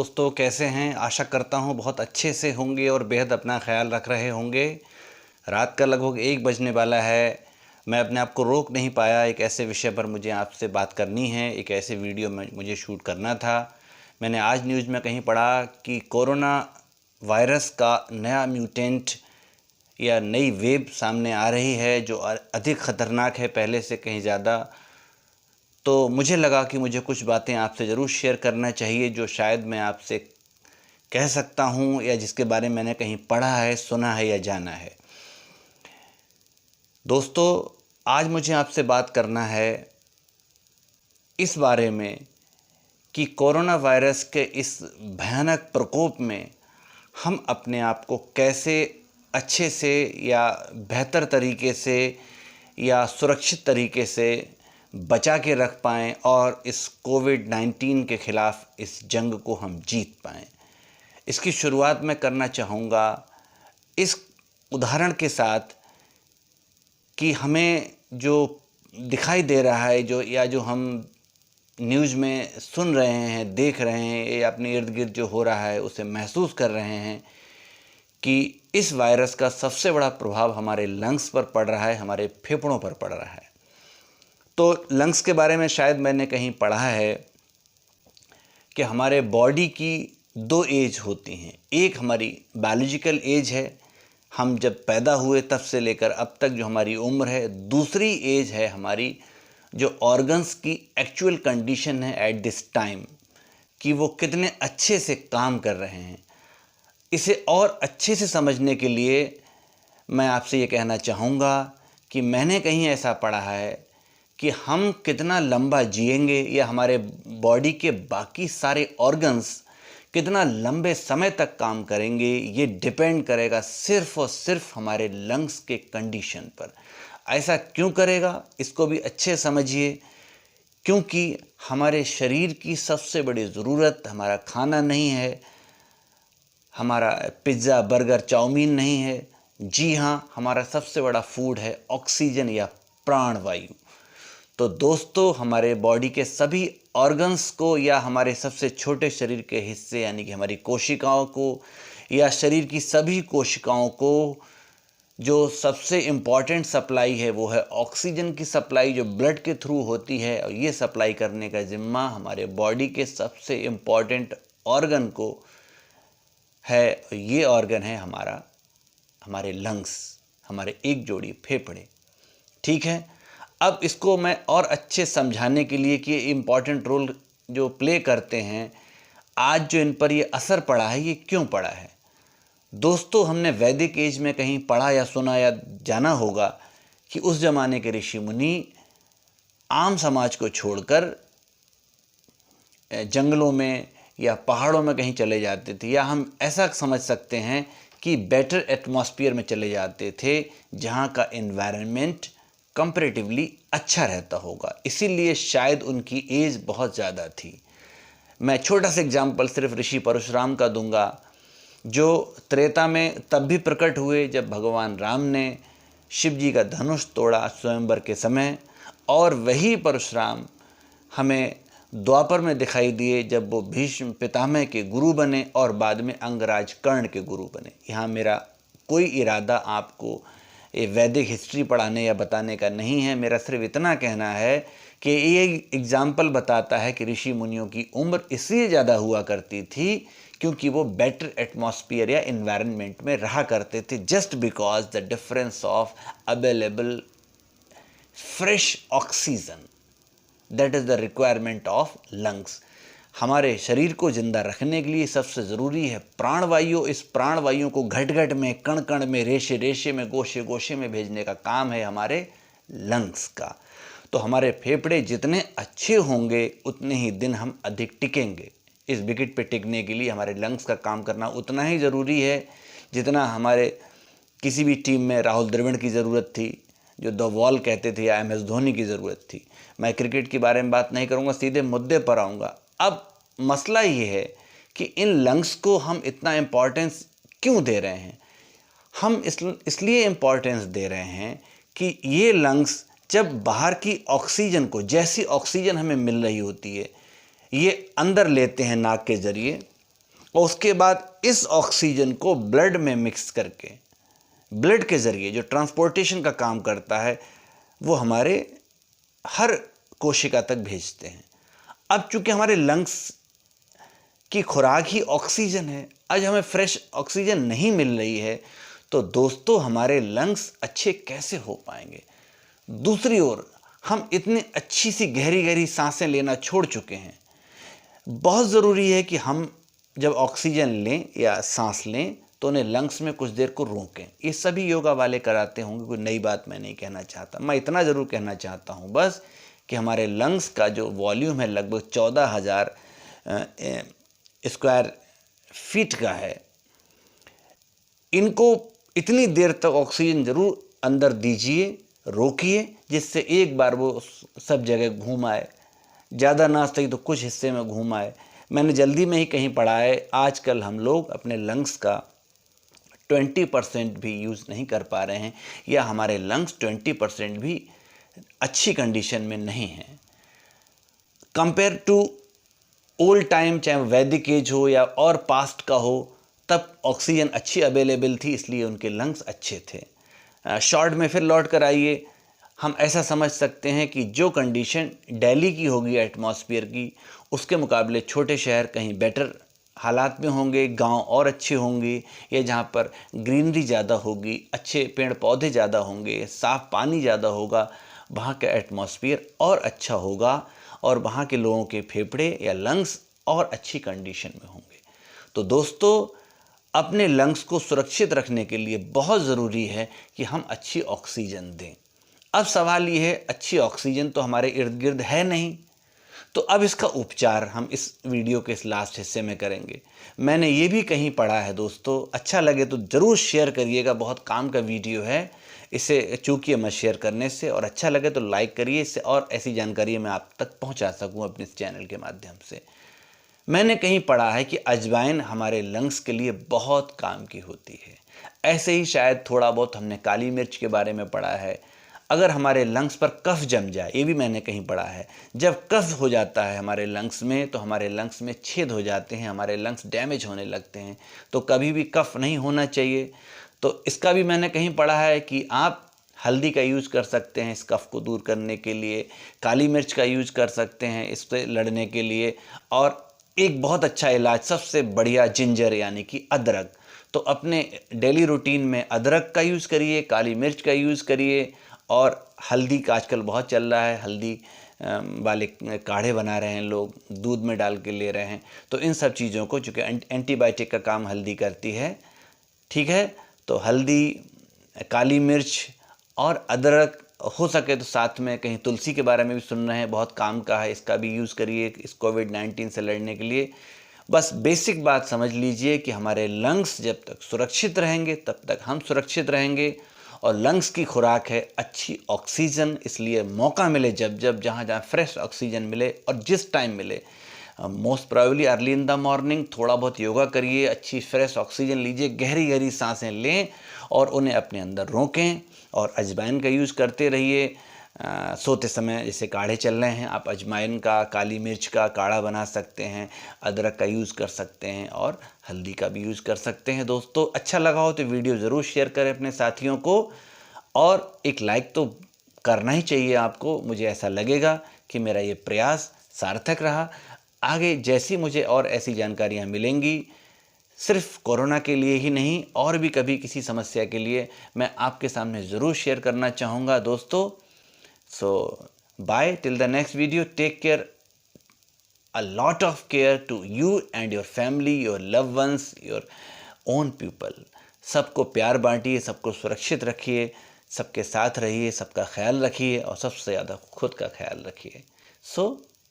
दोस्तों कैसे हैं। आशा करता हूं बहुत अच्छे से होंगे और बेहद अपना ख्याल रख रहे होंगे। रात का लगभग 1 बजने वाला है। मैं अपने आप को रोक नहीं पाया। एक ऐसे विषय पर मुझे आपसे बात करनी है, एक ऐसे वीडियो में मुझे शूट करना था। मैंने आज न्यूज़ में कहीं पढ़ा कि कोरोना वायरस का नया म्यूटेंट या नई वेव सामने आ रही है जो अधिक ख़तरनाक है पहले से कहीं ज़्यादा। तो मुझे लगा कि मुझे कुछ बातें आपसे ज़रूर शेयर करना चाहिए जो शायद मैं आपसे कह सकता हूँ या जिसके बारे में मैंने कहीं पढ़ा है, सुना है या जाना है। दोस्तों, आज मुझे आपसे बात करना है इस बारे में कि कोरोना वायरस के इस भयानक प्रकोप में हम अपने आप को कैसे अच्छे से या बेहतर तरीके से या सुरक्षित तरीके से बचा के रख पाएँ और इस कोविड-19 के ख़िलाफ़ इस जंग को हम जीत पाएँ। इसकी शुरुआत मैं करना चाहूँगा इस उदाहरण के साथ कि हमें जो दिखाई दे रहा है जो हम न्यूज़ में सुन रहे हैं, देख रहे हैं या अपने इर्द-गिर्द जो हो रहा है उसे महसूस कर रहे हैं कि इस वायरस का सबसे बड़ा प्रभाव हमारे लंग्स पर पड़ रहा है, हमारे फेफड़ों पर पड़ रहा है। तो लंग्स के बारे में शायद मैंने कहीं पढ़ा है कि हमारे बॉडी की 2 एज होती हैं। एक हमारी बायोलॉजिकल एज है, हम जब पैदा हुए तब से लेकर अब तक जो हमारी उम्र है। दूसरी एज है हमारी जो ऑर्गन्स की एक्चुअल कंडीशन है एट दिस टाइम, कि वो कितने अच्छे से काम कर रहे हैं। इसे और अच्छे से समझने के लिए मैं आपसे ये कहना चाहूँगा कि मैंने कहीं ऐसा पढ़ा है कि हम कितना लंबा जिएंगे या हमारे बॉडी के बाकी सारे ऑर्गन्स कितना लंबे समय तक काम करेंगे, ये डिपेंड करेगा सिर्फ़ और सिर्फ हमारे लंग्स के कंडीशन पर। ऐसा क्यों करेगा, इसको भी अच्छे समझिए। क्योंकि हमारे शरीर की सबसे बड़ी ज़रूरत हमारा खाना नहीं है, हमारा पिज़्ज़ा, बर्गर, चाउमीन नहीं है। जी हाँ, हमारा सबसे बड़ा फूड है ऑक्सीजन या प्राणवायु। तो दोस्तों, हमारे बॉडी के सभी ऑर्गन्स को या हमारे सबसे छोटे शरीर के हिस्से यानी कि हमारी कोशिकाओं को या शरीर की सभी कोशिकाओं को जो सबसे इम्पॉर्टेंट सप्लाई है वो है ऑक्सीजन की सप्लाई, जो ब्लड के थ्रू होती है। और ये सप्लाई करने का ज़िम्मा हमारे बॉडी के सबसे इम्पॉर्टेंट ऑर्गन को है। ये ऑर्गन है हमारे लंग्स, हमारे एक जोड़ी फेफड़े। ठीक है, अब इसको मैं और अच्छे समझाने के लिए कि इम्पॉर्टेंट रोल जो प्ले करते हैं, आज जो इन पर ये असर पड़ा है ये क्यों पड़ा है। दोस्तों, हमने वैदिक एज में कहीं पढ़ा या सुना या जाना होगा कि उस ज़माने के ऋषि मुनि आम समाज को छोड़कर जंगलों में या पहाड़ों में कहीं चले जाते थे, या हम ऐसा समझ सकते हैं कि बेटर एटमॉस्फेयर में चले जाते थे जहाँ का एनवायरनमेंट कंपैरेटिवली अच्छा रहता होगा। इसीलिए शायद उनकी एज बहुत ज़्यादा थी। मैं छोटा सा एग्जाम्पल सिर्फ ऋषि परशुराम का दूंगा, जो त्रेता में तब भी प्रकट हुए जब भगवान राम ने शिव जी का धनुष तोड़ा स्वयंवर के समय, और वही परशुराम हमें द्वापर में दिखाई दिए जब वो भीष्म पितामह के गुरु बने और बाद में अंगराज कर्ण के गुरु बने। यहाँ मेरा कोई इरादा आपको ये वैदिक हिस्ट्री पढ़ाने या बताने का नहीं है। मेरा सिर्फ इतना कहना है कि ये एग्जाम्पल बताता है कि ऋषि मुनियों की उम्र इसलिए ज़्यादा हुआ करती थी क्योंकि वो बेटर एटमॉस्फेयर या इन्वायरमेंट में रहा करते थे, just because the difference of available fresh oxygen, that is the requirement of lungs. हमारे शरीर को ज़िंदा रखने के लिए सबसे ज़रूरी है प्राणवायु। इस प्राणवायु को घट घट में, कण कण में, रेशे रेशे में, गोशे गोशे में भेजने का काम है हमारे लंग्स का। तो हमारे फेफड़े जितने अच्छे होंगे उतने ही दिन हम अधिक टिकेंगे। इस विकेट पे टिकने के लिए हमारे लंग्स का काम करना उतना ही ज़रूरी है जितना हमारे किसी भी टीम में राहुल द्रविड़ की ज़रूरत थी, जो द वॉल कहते थे, या MS धोनी की ज़रूरत थी। मैं क्रिकेट के बारे में बात नहीं करूँगा, सीधे मुद्दे पर आऊँगा। अब मसला ये है कि इन लंग्स को हम इतना इम्पोर्टेंस क्यों दे रहे हैं। हम इसलिए इम्पोर्टेंस दे रहे हैं कि ये लंग्स जब बाहर की ऑक्सीजन को, जैसी ऑक्सीजन हमें मिल रही होती है, ये अंदर लेते हैं नाक के ज़रिए और उसके बाद इस ऑक्सीजन को ब्लड में मिक्स करके, ब्लड के ज़रिए जो ट्रांसपोर्टेशन का काम करता है, वो हमारे हर कोशिका तक भेजते हैं। अब चूंकि हमारे लंग्स की खुराक ही ऑक्सीजन है, आज हमें फ्रेश ऑक्सीजन नहीं मिल रही है, तो दोस्तों हमारे लंग्स अच्छे कैसे हो पाएंगे। दूसरी ओर हम इतनी अच्छी सी गहरी गहरी सांसें लेना छोड़ चुके हैं। बहुत ज़रूरी है कि हम जब ऑक्सीजन लें या सांस लें तो उन्हें लंग्स में कुछ देर को रोकें। ये सभी योगा वाले कराते होंगे, कोई नई बात मैं नहीं कहना चाहता। मैं इतना ज़रूर कहना चाहता हूँ बस कि हमारे लंग्स का जो वॉल्यूम है लगभग 14,000 स्क्वायर फीट का है। इनको इतनी देर तक ऑक्सीजन ज़रूर अंदर दीजिए, रोकिए, जिससे एक बार वो सब जगह घूम आए। ज़्यादा ना सही तो कुछ हिस्से में घूम आए। मैंने जल्दी में ही कहीं पढ़ा है, आजकल हम लोग अपने लंग्स का 20% भी यूज़ नहीं कर पा रहे हैं, या हमारे लंग्स 20% भी अच्छी कंडीशन में नहीं हैं कंपेयर टू ओल्ड टाइम। चाहे वैदिक एज हो या और पास्ट का हो, तब ऑक्सीजन अच्छी अवेलेबल थी, इसलिए उनके लंग्स अच्छे थे। शॉर्ट में फिर लौट कर आइए, हम ऐसा समझ सकते हैं कि जो कंडीशन दिल्ली की होगी एटमॉस्फेयर की, उसके मुकाबले छोटे शहर कहीं बेटर हालात में होंगे, गांव और अच्छे होंगे, या जहां पर ग्रीनरी ज़्यादा होगी, अच्छे पेड़ पौधे ज़्यादा होंगे, साफ़ पानी ज़्यादा होगा, वहाँ का एटमॉस्फेयर और अच्छा होगा और वहाँ के लोगों के फेफड़े या लंग्स और अच्छी कंडीशन में होंगे। तो दोस्तों, अपने लंग्स को सुरक्षित रखने के लिए बहुत ज़रूरी है कि हम अच्छी ऑक्सीजन दें। अब सवाल ये है, अच्छी ऑक्सीजन तो हमारे इर्द गिर्द है नहीं, तो अब इसका उपचार हम इस वीडियो के इस लास्ट हिस्से में करेंगे। मैंने ये भी कहीं पढ़ा है दोस्तों, अच्छा लगे तो ज़रूर शेयर करिएगा, बहुत काम का वीडियो है, इसे चूकिए मत शेयर करने से, और अच्छा लगे तो लाइक करिए, इससे और ऐसी जानकारी मैं आप तक पहुंचा सकूं अपने इस चैनल के माध्यम से। मैंने कहीं पढ़ा है कि अजवाइन हमारे लंग्स के लिए बहुत काम की होती है। ऐसे ही शायद थोड़ा बहुत हमने काली मिर्च के बारे में पढ़ा है। अगर हमारे लंग्स पर कफ जम जाए, ये भी मैंने कहीं पढ़ा है, जब कफ हो जाता है हमारे लंग्स में तो हमारे लंग्स में छेद हो जाते हैं, हमारे लंग्स डैमेज होने लगते हैं। तो कभी भी कफ नहीं होना चाहिए। तो इसका भी मैंने कहीं पढ़ा है कि आप हल्दी का यूज़ कर सकते हैं इस कफ को दूर करने के लिए, काली मिर्च का यूज़ कर सकते हैं इससे लड़ने के लिए, और एक बहुत अच्छा इलाज सबसे बढ़िया जिंजर यानी कि अदरक। तो अपने डेली रूटीन में अदरक का यूज़ करिए, काली मिर्च का यूज़ करिए, और हल्दी का आजकल बहुत चल रहा है, हल्दी वाले काढ़े बना रहे हैं लोग, दूध में डाल के ले रहे हैं। तो इन सब चीज़ों को, चूँकि एंटीबायोटिक का काम हल्दी करती है, ठीक है, तो हल्दी, काली मिर्च और अदरक, हो सके तो साथ में कहीं तुलसी के बारे में भी सुन रहे हैं, बहुत काम का है, इसका भी यूज़ करिए इस कोविड-19 से लड़ने के लिए। बस बेसिक बात समझ लीजिए कि हमारे लंग्स जब तक सुरक्षित रहेंगे तब तक हम सुरक्षित रहेंगे, और लंग्स की खुराक है अच्छी ऑक्सीजन। इसलिए मौका मिले जब जब, जहाँ जहाँ फ्रेश ऑक्सीजन मिले और जिस टाइम मिले, most probably early in the morning, थोड़ा बहुत योगा करिए, अच्छी फ्रेश ऑक्सीजन लीजिए, गहरी गहरी सांसें लें और उन्हें अपने अंदर रोकें, और अजवाइन का यूज़ करते रहिए। सोते समय जैसे काढ़े चल रहे हैं, आप अजवाइन का, काली मिर्च का काढ़ा बना सकते हैं, अदरक का यूज़ कर सकते हैं, और हल्दी का भी यूज़ कर सकते हैं। दोस्तों, अच्छा लगा हो तो वीडियो ज़रूर शेयर करें अपने साथियों को, और एक लाइक तो करना ही चाहिए आपको। मुझे ऐसा लगेगा कि मेरा ये प्रयास सार्थक रहा। आगे जैसी मुझे और ऐसी जानकारियाँ मिलेंगी, सिर्फ कोरोना के लिए ही नहीं, और भी कभी किसी समस्या के लिए, मैं आपके सामने ज़रूर शेयर करना चाहूँगा दोस्तों। So bye, till the next video, take care, a lot of care to you and your family, your loved ones, your own people। सबको प्यार बांटिए, सबको सुरक्षित रखिए, सबके साथ रहिए, सबका ख्याल रखिए, और सबसे ज़्यादा खुद का ख्याल रखिए। सो